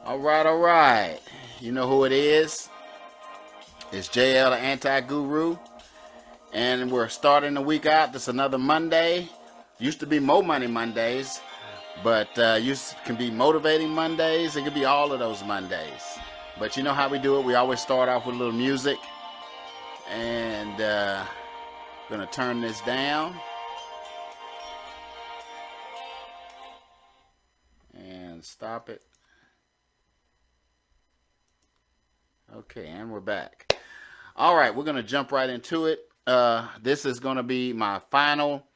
All right, all right. You know who it is? It's JL, the Anti-Guru. And we're starting the week out. This is another Monday. Used to be Mo Money Mondays, but used can be Motivating Mondays. It could be all of those Mondays. But you know how we do it. We always start off with a little music. And going to turn this down. And stop it. Okay, and we're back. All right, we're going to jump right into it. This is going to be my final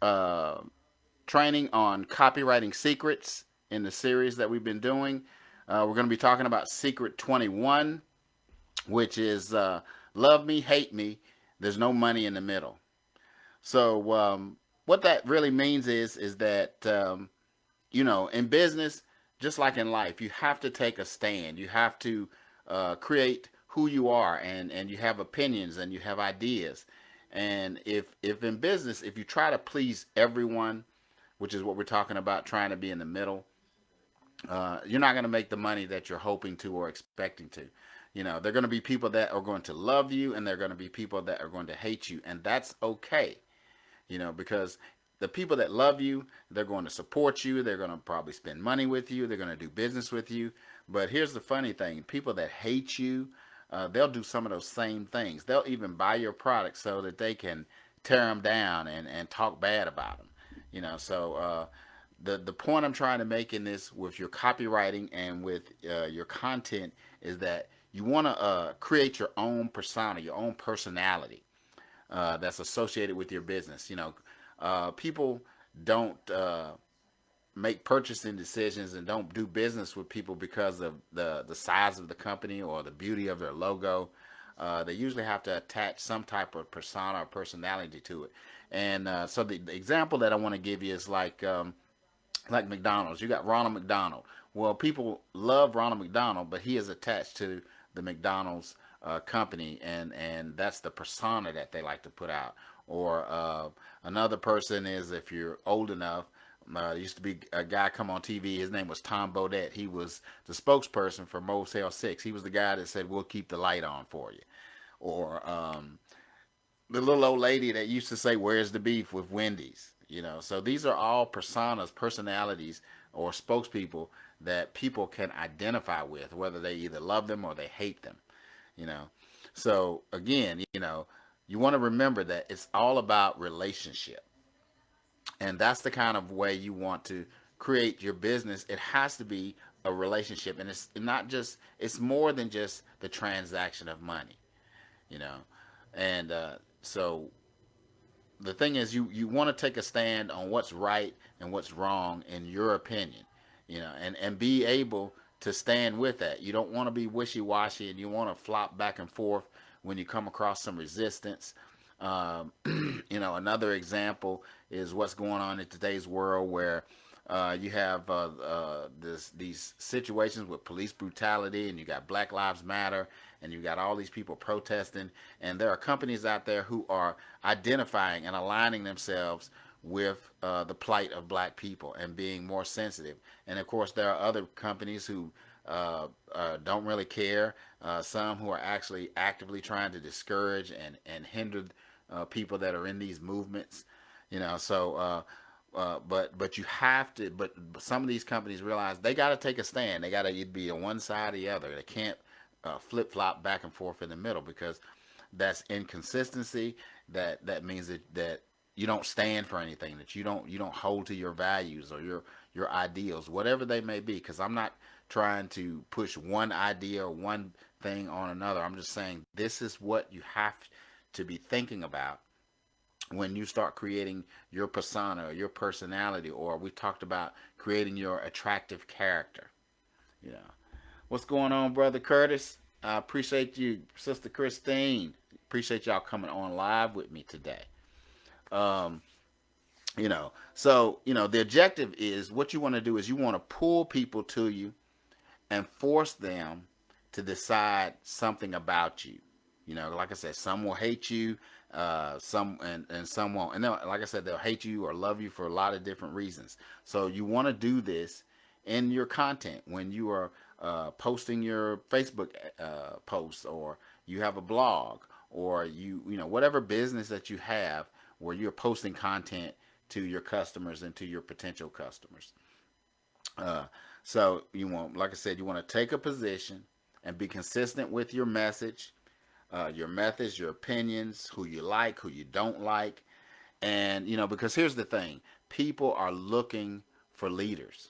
uh, training on copywriting secrets in the series that we've been doing. We're going to be talking about Secret 21, which is love me, hate me, there's no money in the middle. So what that really means is that, in business, just like in life, you have to take a stand. You have to create who you are, and you have opinions and you have ideas. And if in business, if you try to please everyone, which is what we're talking about, trying to be in the middle, you're not going to make the money that you're hoping to or expecting to. There are going to be people that are going to love you, and there are going to be people that are going to hate you, and that's okay. Because the people that love you, they're going to support you. They're going to probably spend money with you. They're going to do business with you. But here's the funny thing: people that hate you, they'll do some of those same things. They'll even buy your product so that they can tear them down and talk bad about them. So the point I'm trying to make in this with your copywriting and with your content is that you want to create your own persona, your own personality that's associated with your business. People don't make purchasing decisions and don't do business with people because of the size of the company or the beauty of their logo. They usually have to attach some type of persona or personality to it. And so the example that I want to give you is like McDonald's. You got Ronald McDonald. Well, people love Ronald McDonald, but he is attached to the McDonald's company, and that's the persona that they like to put out. Or another person is, if you're old enough, used to be a guy come on TV. His name was Tom Bodett. He was the spokesperson for Motel 6. He was the guy that said, "We'll keep the light on for you." Or the little old lady that used to say, "Where's the beef?" with Wendy's. So these are all personas, personalities, or spokespeople that people can identify with, whether they either love them or they hate them. You know, so again, you want to remember that it's all about relationship, and that's the kind of way you want to create your business. It has to be a relationship, and it's not just. It's more than just the transaction of money. You know, and so the thing is, you want to take a stand on what's right and what's wrong in your opinion, and be able to stand with that. You don't want to be wishy-washy, and you want to flop back and forth when you come across some resistance. Another example is what's going on in today's world, where you have these situations with police brutality, and you got Black Lives Matter, and you got all these people protesting, and there are companies out there who are identifying and aligning themselves with the plight of black people and being more sensitive. And of course, there are other companies who don't really care. Some who are actually actively trying to discourage and hinder people that are in these movements. But you have to. But some of these companies realize they got to take a stand. They got to either be on one side or the other. They can't flip flop back and forth in the middle, because that's inconsistency. That means that you don't stand for anything. That you don't hold to your values or your ideals, whatever they may be. Because I'm not trying to push one idea or one thing on another. I'm just saying this is what you have to be thinking about when you start creating your persona or your personality, or we talked about creating your attractive character. You know, what's going on, brother Curtis? I appreciate you, sister Christine. Appreciate y'all coming on live with me today. Um, the objective is, what you want to do is you want to pull people to you and force them to decide something about you. Like I said, some will hate you, some and some won't. And like I said, they'll hate you or love you for a lot of different reasons. So you want to do this in your content, when you are posting your Facebook posts, or you have a blog, or you know, whatever business that you have where you're posting content to your customers and to your potential customers. Uh, so you want, like I said, you want to take a position and be consistent with your methods, your opinions, who you like, who you don't like. And, you know, because here's the thing, people are looking for leaders,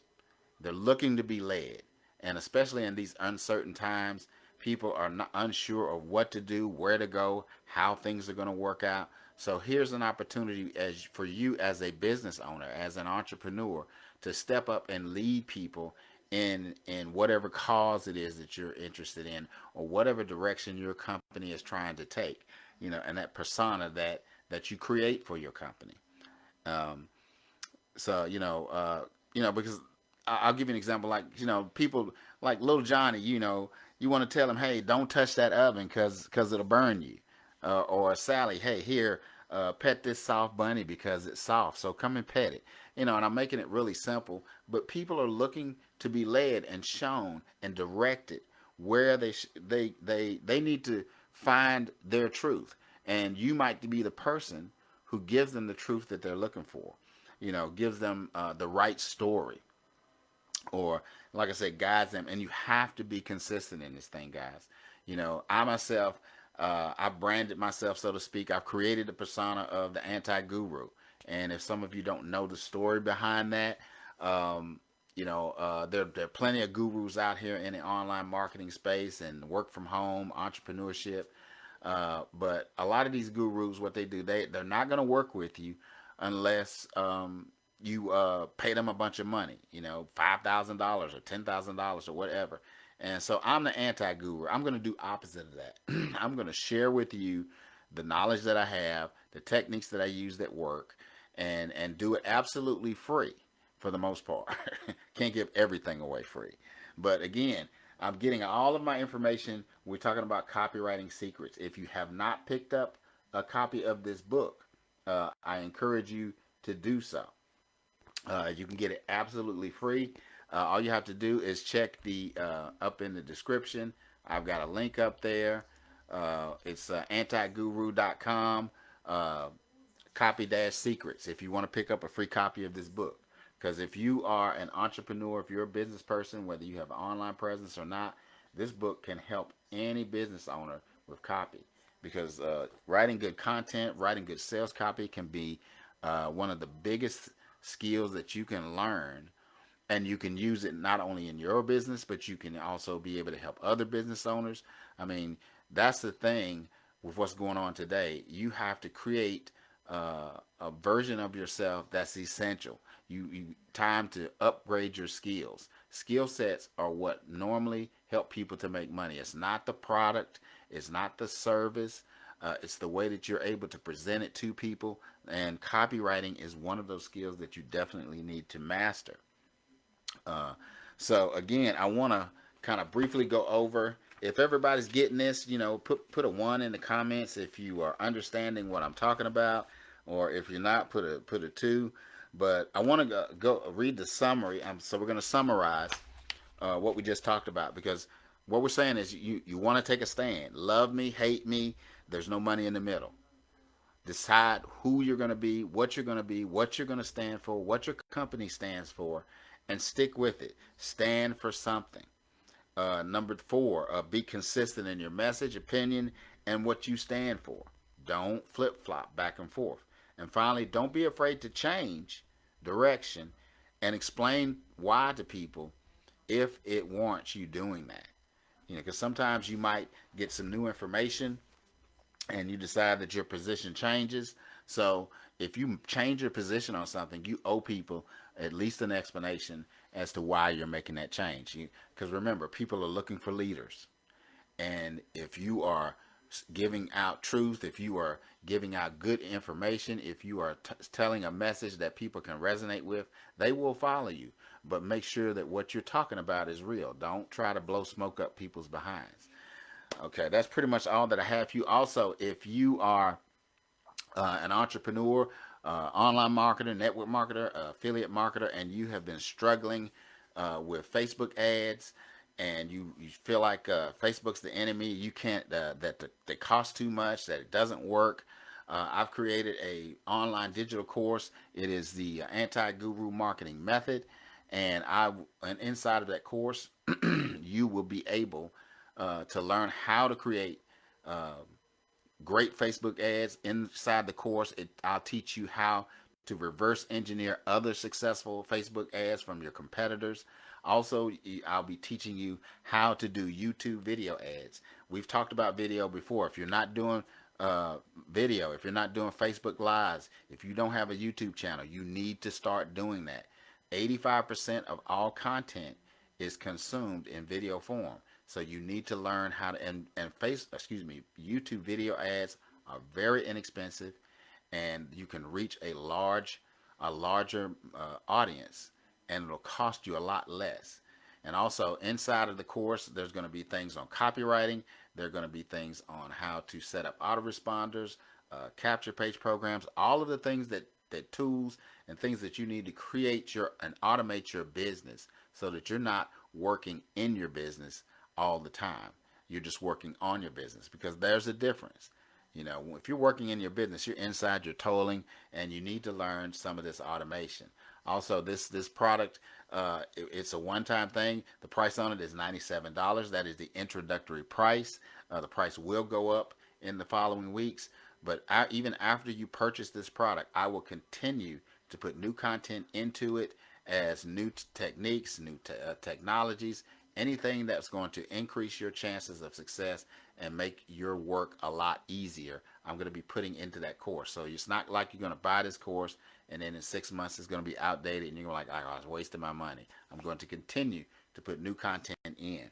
they're looking to be led. And especially in these uncertain times, people are not unsure of what to do, where to go, how things are going to work out. So here's an opportunity as for you as a business owner, as an entrepreneur, to step up and lead people in whatever cause it is that you're interested in, or whatever direction your company is trying to take. You know, and that persona that you create for your company. Um, so because I'll give you an example. Like, you know, people like little Johnny. You know, you want to tell him, hey, don't touch that oven because it'll burn you. Or Sally, hey, here, pet this soft bunny because it's soft. So come and pet it. You know, and I'm making it really simple. But people are looking to be led and shown and directed where they need to find their truth. And you might be the person who gives them the truth that they're looking for. You know, gives them the right story, or like I said, guides them. And you have to be consistent in this thing, guys. You know, I myself, I've branded myself, so to speak. I've created the persona of the anti-guru. And if some of you don't know the story behind that, um, there are plenty of gurus out here in the online marketing space and work from home entrepreneurship. But a lot of these gurus, what they do, they're not going to work with you unless you pay them a bunch of money, you know, $5,000 or $10,000 or whatever. And so I'm the anti-guru. I'm going to do opposite of that. I'm going to share with you the knowledge that I have, the techniques that I use that work, and do it absolutely free for the most part. Can't give everything away free. But again, I'm getting all of my information. We're talking about copywriting secrets. If you have not picked up a copy of this book, I encourage you to do so. You can get it absolutely free. All you have to do is check the up in the description. I've got a link up there. It's antiguru.com, copy-secrets, if you want to pick up a free copy of this book. Because if you are an entrepreneur, if you're a business person, whether you have an online presence or not, this book can help any business owner with copy. Because writing good content, writing good sales copy can be one of the biggest skills that you can learn. And you can use it not only in your business, but you can also be able to help other business owners. I mean, that's the thing with what's going on today. You have to create a version of yourself that's essential. You time to upgrade your skills. Skill sets are what normally help people to make money. It's not the product. It's not the service. It's the way that you're able to present it to people. And copywriting is one of those skills that you definitely need to master. So again, I want to kind of briefly go over. If everybody's getting this, you know, put a 1 in the comments if you are understanding what I'm talking about, or if you're not, put a 2. But I want to go read the summary. So we're going to summarize what we just talked about, because what we're saying is you want to take a stand. Love me, hate me. There's no money in the middle. Decide who you're going to be, what you're going to be, what you're going to stand for, what your company stands for, and stick with it. Stand for something. Number 4, be consistent in your message, opinion, and what you stand for. Don't flip-flop back and forth. And finally, don't be afraid to change direction and explain why to people if it warrants you doing that. You know, because sometimes you might get some new information and you decide that your position changes. So if you change your position on something, you owe people at least an explanation as to why you're making that change. Because remember, people are looking for leaders. And if you are giving out truth, if you are giving out good information, if you are telling a message that people can resonate with, they will follow you. But make sure that what you're talking about is real. Don't try to blow smoke up people's behinds. Okay, that's pretty much all that I have for you. Also, if you are an entrepreneur, online marketer, network marketer, affiliate marketer, and you have been struggling with Facebook ads, and you feel like Facebook's the enemy, you can't that costs too much, that it doesn't work. I've created a online digital course. It is the Anti-Guru Marketing Method, and inside of that course, you will be able to learn how to create great Facebook ads. Inside the course, I'll teach you how to reverse engineer other successful Facebook ads from your competitors. Also, I'll be teaching you how to do YouTube video ads. We've talked about video before. If you're not doing video, if you're not doing Facebook Lives, if you don't have a YouTube channel, you need to start doing that. 85% of all content is consumed in video form. So you need to learn how to, YouTube video ads are very inexpensive, and you can reach a larger audience, and it'll cost you a lot less. And also inside of the course, there's going to be things on copywriting. There are going to be things on how to set up autoresponders, capture page programs, all of the things that tools and things that you need to create and automate your business, so that you're not working in your business all the time. You're just working on your business, because there's a difference. If you're working in your business, you're inside, you're toiling, and you need to learn some of this automation. Also, this product, it's a one-time thing. The price on it is $97. That is the introductory price. The price will go up in the following weeks, but even after you purchase this product, I will continue to put new content into it, as new techniques, new technologies, anything that's going to increase your chances of success and make your work a lot easier. I'm going to be putting into that course. So it's not like you're going to buy this course and then in 6 months it's going to be outdated and you're like, I was wasting my money. I'm going to continue to put new content in.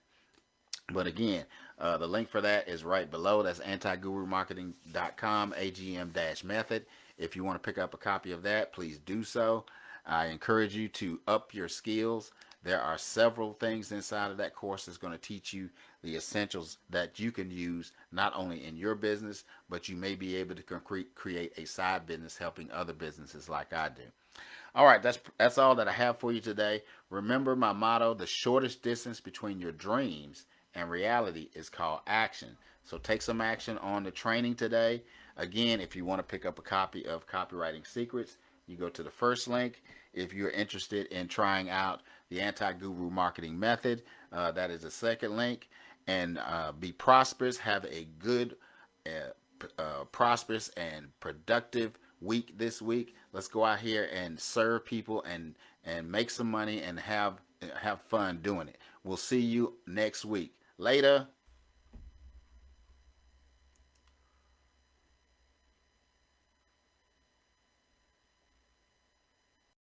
But again, the link for that is right below. That's antigurumarketing.com, AGM-method. If you want to pick up a copy of that, please do so. I encourage you to up your skills. There are several things inside of that course that's going to teach you the essentials that you can use not only in your business, but you may be able to create a side business helping other businesses like I do. All right, that's all that I have for you today. Remember my motto: the shortest distance between your dreams and reality is called action. So take some action on the training today. Again, if you want to pick up a copy of Copywriting Secrets, you go to the first link. If you're interested in trying out the Anti-Guru Marketing Method, that is the second link. And be prosperous. Have a good, prosperous and productive week this week. Let's go out here and serve people and make some money and have fun doing it. We'll see you next week. Later.